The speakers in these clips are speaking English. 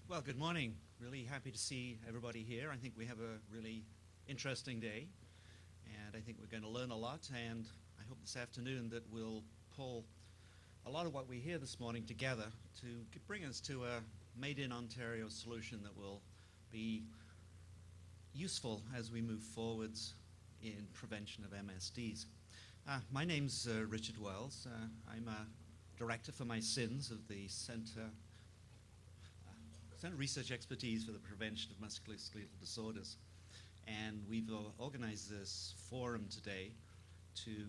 Well, good morning. Really happy to see everybody here. I think we have a really interesting day, and I think we're going to learn a lot, and I hope this afternoon that we'll pull a lot of what we hear this morning together to bring us to a made-in-Ontario solution that will be useful as we move forwards in prevention of MSDs. My name's Richard Wells. I'm a director for my sins of the Center Research Expertise for the Prevention of Musculoskeletal Disorders. And we've organized this forum today to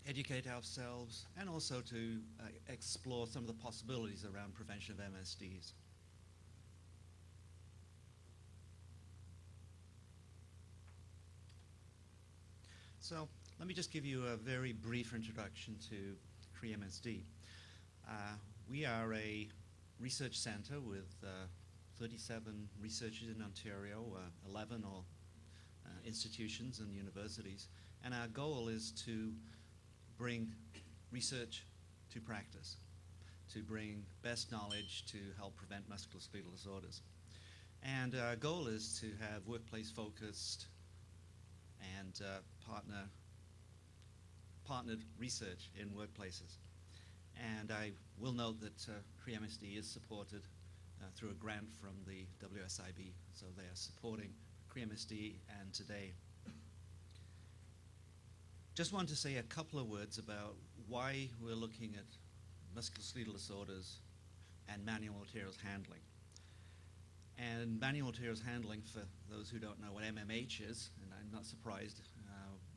educate ourselves and also to explore some of the possibilities around prevention of MSDs. So let me just give you a very brief introduction to CRE-MSD. We are a research center with 37 researchers in Ontario, 11 institutions and universities, and our goal is to bring research to practice, to bring best knowledge to help prevent musculoskeletal disorders. And our goal is to have workplace-focused and partnered research in workplaces. And I will note that CRE-MSD is supported through a grant from the WSIB, so they are supporting CRE-MSD and today. Just want to say a couple of words about why we're looking at musculoskeletal disorders and manual materials handling. And manual materials handling, for those who don't know what MMH is, and I'm not surprised,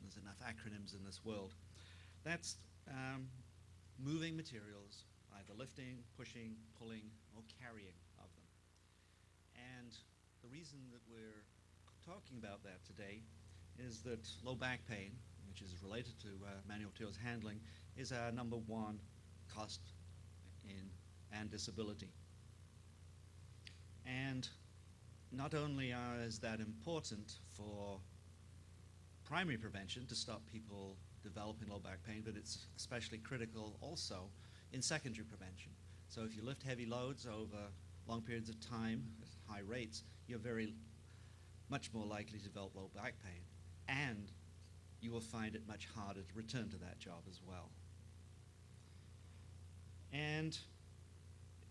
there's enough acronyms in this world, that's moving materials, either lifting, pushing, pulling, or carrying of them. And the reason that we're talking about that today is that low back pain, which is related to manual materials handling, is our number one cost and disability. And not only is that important for primary prevention to stop people developing low back pain, but it's especially critical also in secondary prevention. So if you lift heavy loads over long periods of time at high rates, you're very much more likely to develop low back pain, and you will find it much harder to return to that job as well. And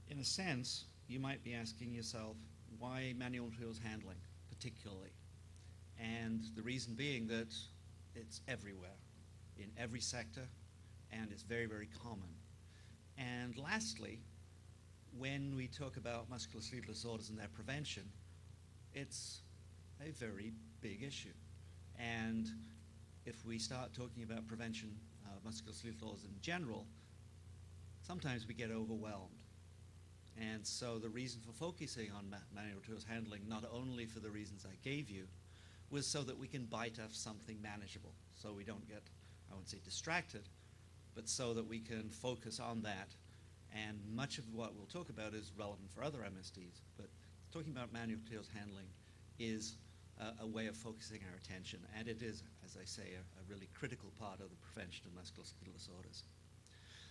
in a sense, you might be asking yourself, why manual materials handling particularly? And the reason being that it's everywhere, in every sector, and it's very, very common. And lastly, when we talk about musculoskeletal disorders and their prevention, it's a very big issue. And if we start talking about prevention of musculoskeletal disorders in general, sometimes we get overwhelmed. And so the reason for focusing on manual materials handling, not only for the reasons I gave you, was so that we can bite off something manageable, so we don't get, I won't say distracted, but so that we can focus on that. And much of what we'll talk about is relevant for other MSDs, but talking about manual materials handling is a way of focusing our attention, and it is, as I say, a really critical part of the prevention of musculoskeletal disorders.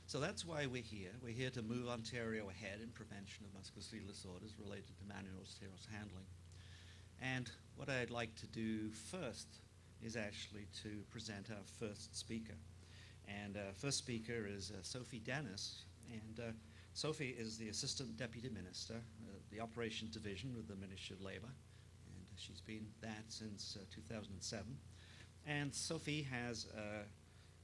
So that's why we're here. We're here to move Ontario ahead in prevention of musculoskeletal disorders related to manual materials handling. And what I'd like to do first is actually to present our first speaker. And our first speaker is Sophie Dennis. And Sophie is the Assistant Deputy Minister of the Operations Division with the Ministry of Labour. And she's been that since 2007. And Sophie has a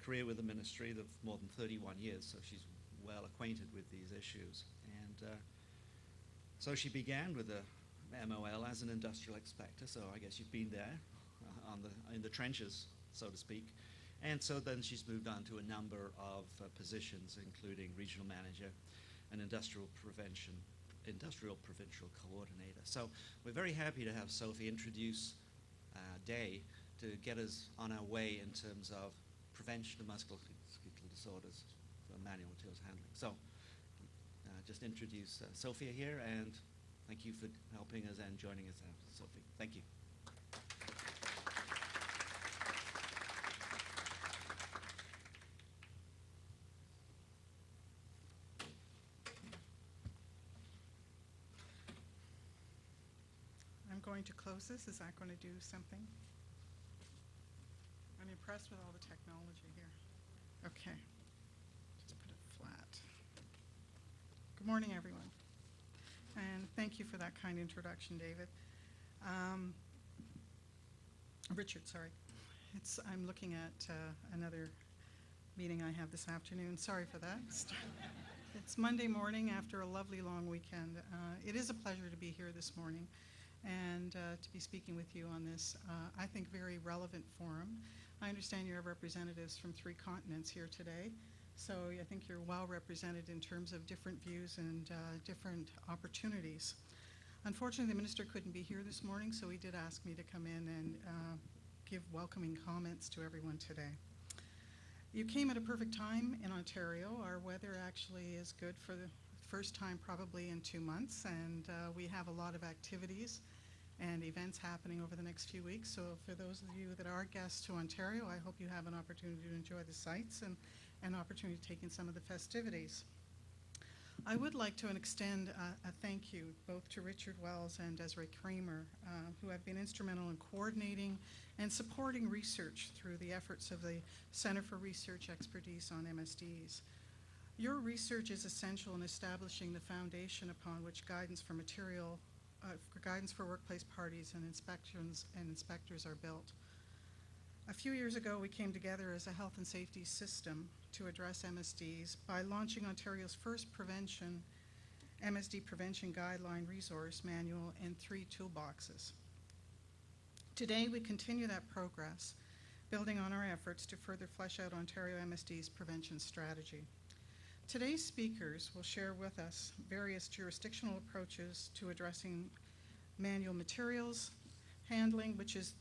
career with the ministry of more than 31 years, so she's well acquainted with these issues. And so she began with the MOL as an industrial inspector, so I guess you've been there in the trenches, so to speak. And so then she's moved on to a number of positions, including regional manager and industrial provincial coordinator. So we're very happy to have Sophie introduce Day to get us on our way in terms of prevention of musculoskeletal disorders for manual materials handling. So just introduce Sophia here, and thank you for helping us and joining us, Sophie. Thank you. going to close this? Is that going to do something? I'm impressed with all the technology here. Okay. Just put it flat. Good morning, everyone. And thank you for that kind introduction, David. Richard, sorry. I'm looking at another meeting I have this afternoon. Sorry for that. It's Monday morning after a lovely long weekend. It is a pleasure to be here this morning and to be speaking with you on this, I think, very relevant forum. I understand you have representatives from 3 continents here today, so I think you're well represented in terms of different views and different opportunities. Unfortunately, the minister couldn't be here this morning, so he did ask me to come in and give welcoming comments to everyone today. You came at a perfect time in Ontario. Our weather actually is good for the first time probably in 2 months, and we have a lot of activities and events happening over the next few weeks. So for those of you that are guests to Ontario, I hope you have an opportunity to enjoy the sights and an opportunity to take in some of the festivities. I would like to extend a thank you both to Richard Wells and Desiree Kramer, who have been instrumental in coordinating and supporting research through the efforts of the Centre for Research Expertise on MSDs. Your research is essential in establishing the foundation upon which guidance for workplace parties and inspectors are built. A few years ago, we came together as a health and safety system to address MSDs by launching Ontario's first MSD prevention guideline resource manual in 3 toolboxes. Today, we continue that progress, building on our efforts to further flesh out Ontario MSD's prevention strategy. Today's speakers will share with us various jurisdictional approaches to addressing manual materials handling, which is,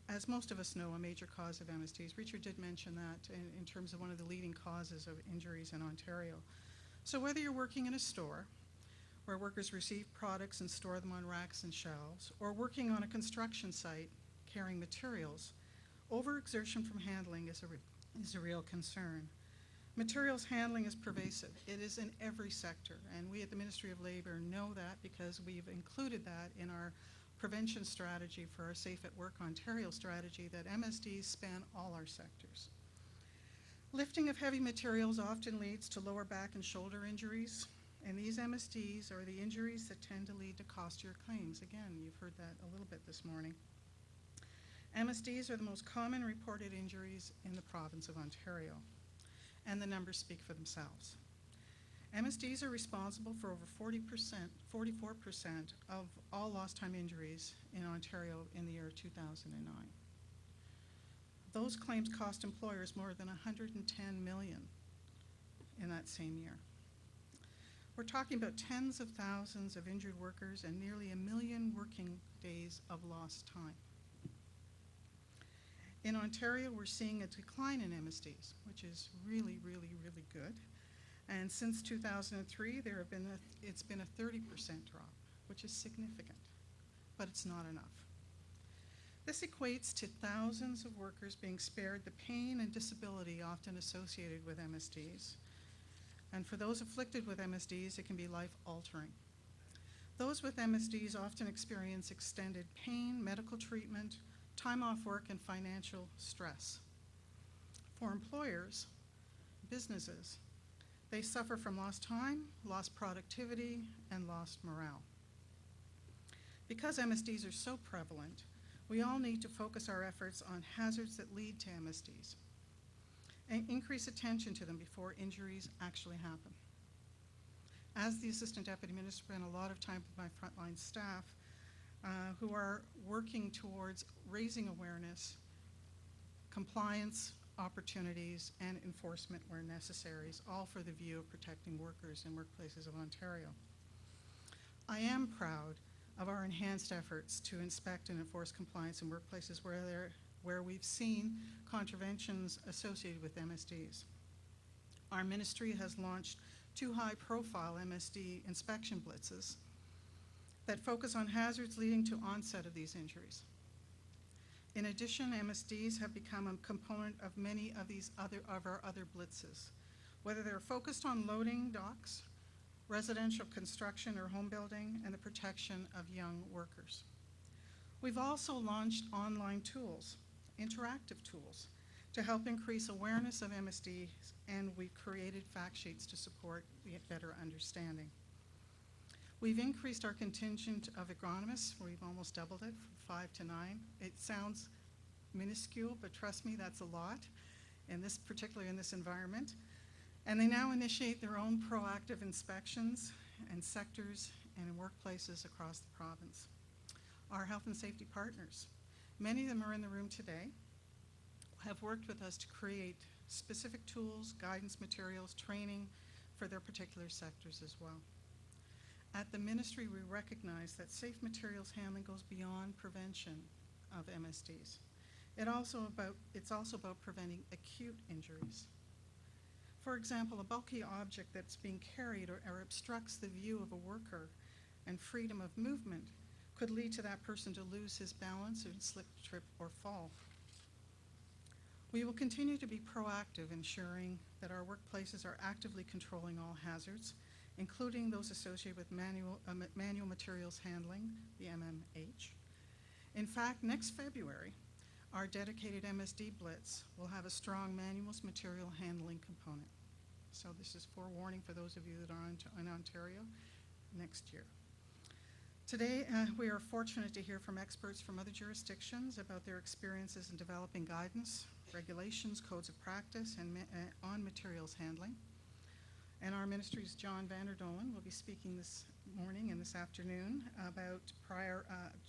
as most of us know, a major cause of MSDs. Richard did mention that in terms of one of the leading causes of injuries in Ontario. So whether you're working in a store where workers receive products and store them on racks and shelves, or working on a construction site carrying materials, overexertion from handling is a real concern. Materials handling is pervasive. It is in every sector, and we at the Ministry of Labour know that because we've included that in our prevention strategy for our Safe at Work Ontario strategy, that MSDs span all our sectors. Lifting of heavy materials often leads to lower back and shoulder injuries, and these MSDs are the injuries that tend to lead to costier claims. Again, you've heard that a little bit this morning. MSDs are the most common reported injuries in the province of Ontario, and the numbers speak for themselves. MSDs are responsible for over 44% of all lost time injuries in Ontario in the year 2009. Those claims cost employers more than $110 million in that same year. We're talking about tens of thousands of injured workers and nearly 1 million working days of lost time. In Ontario, we're seeing a decline in MSDs, which is really, really, really good. And since 2003, it's been a 30% drop, which is significant, but it's not enough. This equates to thousands of workers being spared the pain and disability often associated with MSDs. And for those afflicted with MSDs, it can be life-altering. Those with MSDs often experience extended pain, medical treatment, time off work, and financial stress. For employers, businesses, they suffer from lost time, lost productivity, and lost morale. Because MSDs are so prevalent, we all need to focus our efforts on hazards that lead to MSDs and increase attention to them before injuries actually happen. As the Assistant Deputy Minister, I spent a lot of time with my frontline staff who are working towards raising awareness, compliance opportunities, and enforcement where necessary, all for the view of protecting workers in workplaces of Ontario. I am proud of our enhanced efforts to inspect and enforce compliance in workplaces where we've seen contraventions associated with MSDs. Our ministry has launched 2 high-profile MSD inspection blitzes that focus on hazards leading to onset of these injuries. In addition, MSDs have become a component of many of our other blitzes, whether they're focused on loading docks, residential construction or home building, and the protection of young workers. We've also launched online tools, interactive tools, to help increase awareness of MSDs, and we've created fact sheets to support the better understanding. We've increased our contingent of agronomists. We've almost doubled it from 5 to 9. It sounds minuscule, but trust me, that's a lot, particularly in this environment. And they now initiate their own proactive inspections in sectors and in workplaces across the province. Our health and safety partners, many of them are in the room today, have worked with us to create specific tools, guidance materials, training for their particular sectors as well. At the ministry, we recognize that safe materials handling goes beyond prevention of MSDs. It's also about preventing acute injuries. For example, a bulky object that's being carried or obstructs the view of a worker and freedom of movement could lead to that person to lose his balance and slip, trip, or fall. We will continue to be proactive, ensuring that our workplaces are actively controlling all hazards, including those associated with manual materials handling, the MMH. In fact, next February, our dedicated MSD Blitz will have a strong manuals material handling component. So this is forewarning for those of you that are in Ontario next year. Today, we are fortunate to hear from experts from other jurisdictions about their experiences in developing guidance, regulations, codes of practice, and on materials handling. And our ministry's John Vanderdolen will be speaking this morning and this afternoon about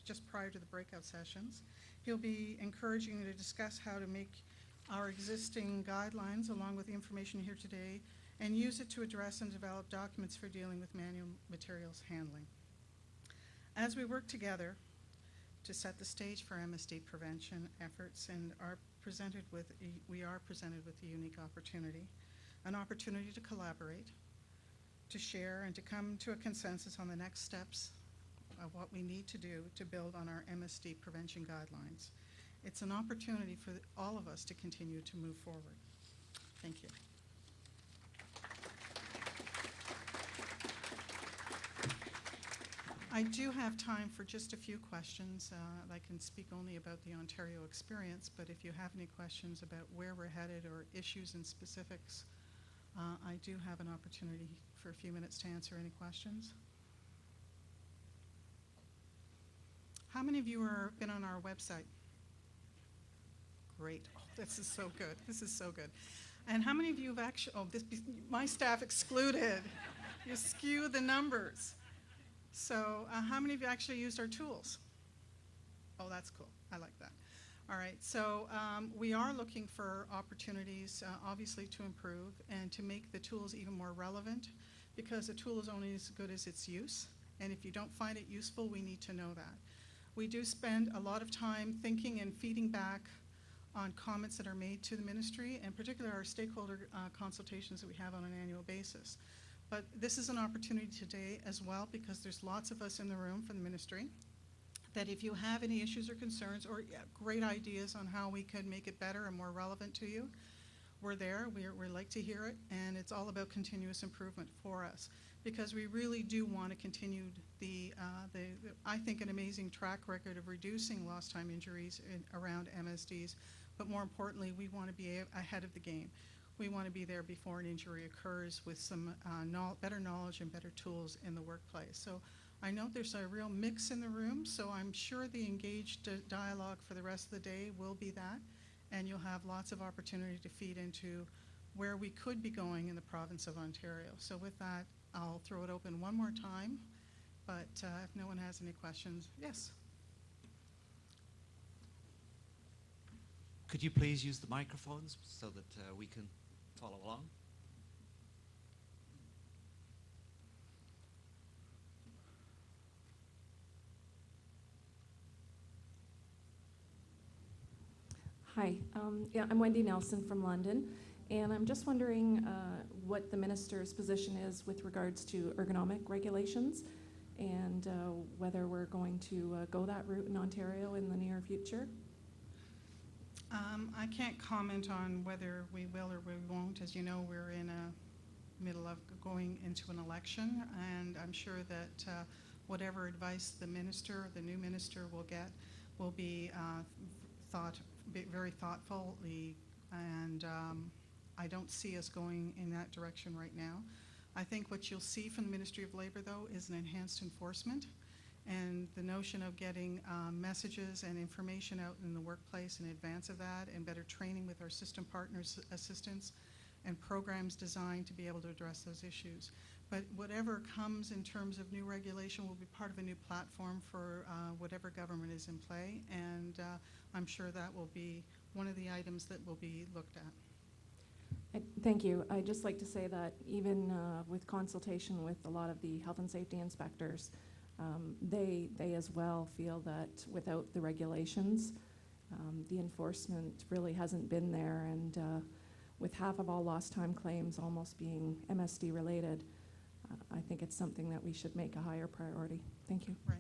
just prior to the breakout sessions. He'll be encouraging you to discuss how to make our existing guidelines along with the information here today and use it to address and develop documents for dealing with manual materials handling. As we work together to set the stage for MSD prevention efforts and we are presented with a unique opportunity, an opportunity to collaborate, to share, and to come to a consensus on the next steps of what we need to do to build on our MSD prevention guidelines. It's an opportunity for all of us to continue to move forward. Thank you. I do have time for just a few questions. I can speak only about the Ontario experience, but if you have any questions about where we're headed or issues and specifics, I do have an opportunity for a few minutes to answer any questions. How many of you have been on our website? Great. Oh, this is so good. This is so good. And how many of you have actually, my staff excluded. You skew the numbers. So how many of you actually used our tools? Oh, that's cool. I like that. All right, so we are looking for opportunities, obviously, to improve and to make the tools even more relevant, because a tool is only as good as its use, and if you don't find it useful, we need to know that. We do spend a lot of time thinking and feeding back on comments that are made to the ministry, and particularly our stakeholder consultations that we have on an annual basis. But this is an opportunity today as well, because there's lots of us in the room from the ministry, that if you have any issues or concerns or great ideas on how we could make it better and more relevant to you, we're there. We like to hear it, and it's all about continuous improvement for us, because we really do want to continue I think, an amazing track record of reducing lost time injuries around MSDs, but more importantly, we want to be ahead of the game. We want to be there before an injury occurs with some better knowledge and better tools in the workplace. So I know there's a real mix in the room, so I'm sure the engaged dialogue for the rest of the day will be that, and you'll have lots of opportunity to feed into where we could be going in the province of Ontario. So with that, I'll throw it open one more time, but if no one has any questions, yes? Could you please use the microphones so that we can follow along? Hi, I'm Wendy Nelson from London, and I'm just wondering what the minister's position is with regards to ergonomic regulations, and whether we're going to go that route in Ontario in the near future. I can't comment on whether we will or we won't. As you know, we're in a middle of going into an election, and I'm sure that whatever advice the new minister will get will be very thoughtfully, and I don't see us going in that direction right now. I think what you'll see from the Ministry of Labour, though, is an enhanced enforcement, and the notion of getting messages and information out in the workplace in advance of that, and better training with our system partners, assistants, and programs designed to be able to address those issues. But whatever comes in terms of new regulation will be part of a new platform for whatever government is in play, and I'm sure that will be one of the items that will be looked at. Thank you. I'd just like to say that even with consultation with a lot of the health and safety inspectors, they as well feel that without the regulations, the enforcement really hasn't been there, and with half of all lost time claims almost being MSD related, I think it's something that we should make a higher priority. Thank you. Right.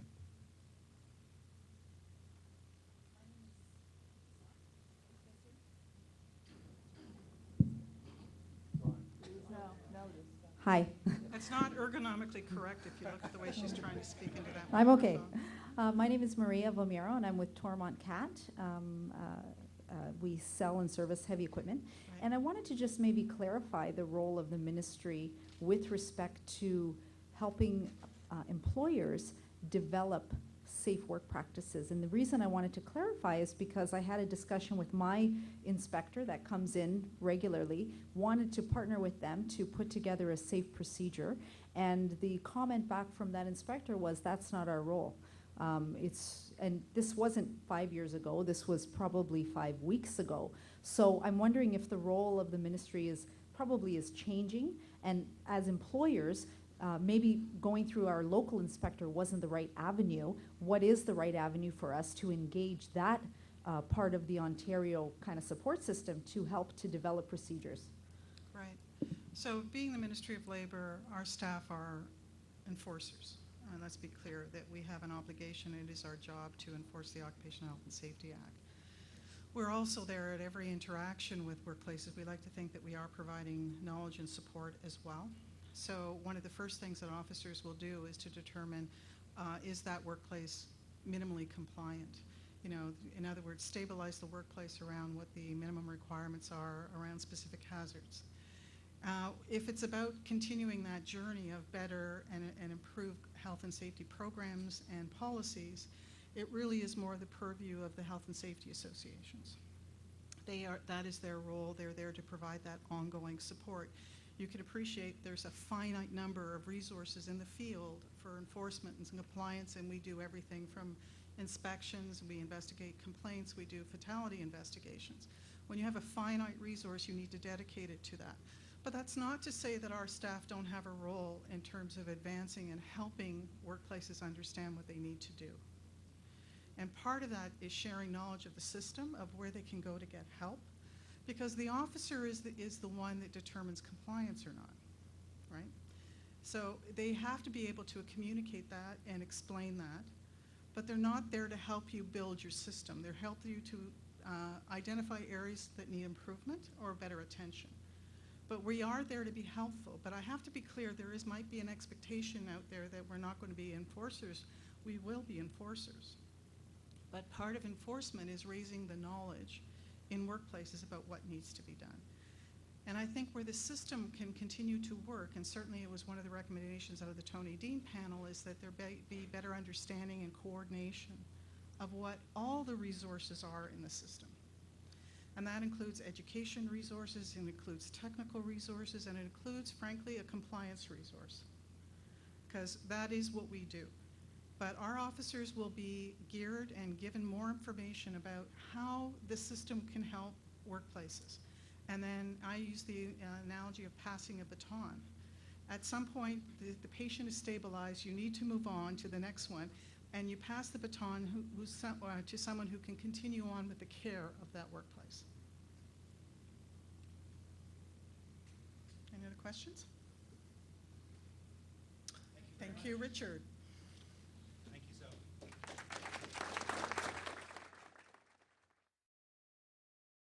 Hi. It's not ergonomically correct if you look at the way she's trying to speak into that I'm okay. microphone. My name is Maria Vomero, and I'm with Tormont Cat. We sell and service heavy equipment. Right. And I wanted to just maybe clarify the role of the ministry with respect to helping employers develop safe work practices. And the reason I wanted to clarify is because I had a discussion with my inspector that comes in regularly, wanted to partner with them to put together a safe procedure. And the comment back from that inspector was, that's not our role. And this wasn't 5 years ago, this was probably 5 weeks ago. So I'm wondering if the role of the ministry is changing, and as employers, maybe going through our local inspector wasn't the right avenue. What is the right avenue for us to engage that part of the Ontario kind of support system to help to develop procedures? Right. So being the Ministry of Labour, our staff are enforcers. Let's be clear that we have an obligation. It is our job to enforce the Occupational Health and Safety Act. We're also there at every interaction with workplaces. We like to think that we are providing knowledge and support as well. So one of the first things that officers will do is to determine, is that workplace minimally compliant? You know, in other words, stabilize the workplace around what the minimum requirements are around specific hazards. If it's about continuing that journey of better and improved health and safety programs and policies, it really is more the purview of the health and safety associations. That is their role. They're there to provide that ongoing support. You can appreciate there's a finite number of resources in the field for enforcement and compliance, and we do everything from inspections, we investigate complaints, we do fatality investigations. When you have a finite resource, you need to dedicate it to that. But that's not to say that our staff don't have a role in terms of advancing and helping workplaces understand what they need to do. And part of that is sharing knowledge of the system, of where they can go to get help, because the officer is the one that determines compliance or not, right? So they have to be able to communicate that and explain that, but they're not there to help you build your system. They're helping you to identify areas that need improvement or better attention. But we are there to be helpful. But I have to be clear, might be an expectation out there that we're not going to be enforcers. We will be enforcers. But part of enforcement is raising the knowledge in workplaces about what needs to be done. And I think where the system can continue to work, and certainly it was one of the recommendations out of the Tony Dean panel, is that there be better understanding and coordination of what all the resources are in the system. And that includes education resources, it includes technical resources, and it includes, frankly, a compliance resource, because that is what we do. But our officers will be geared and given more information about how the system can help workplaces. And then I use the analogy of passing a baton. At some point, the patient is stabilized, you need to move on to the next one, and you pass the baton to someone who can continue on with the care of that workplace. Any other questions? Thank you, Richard.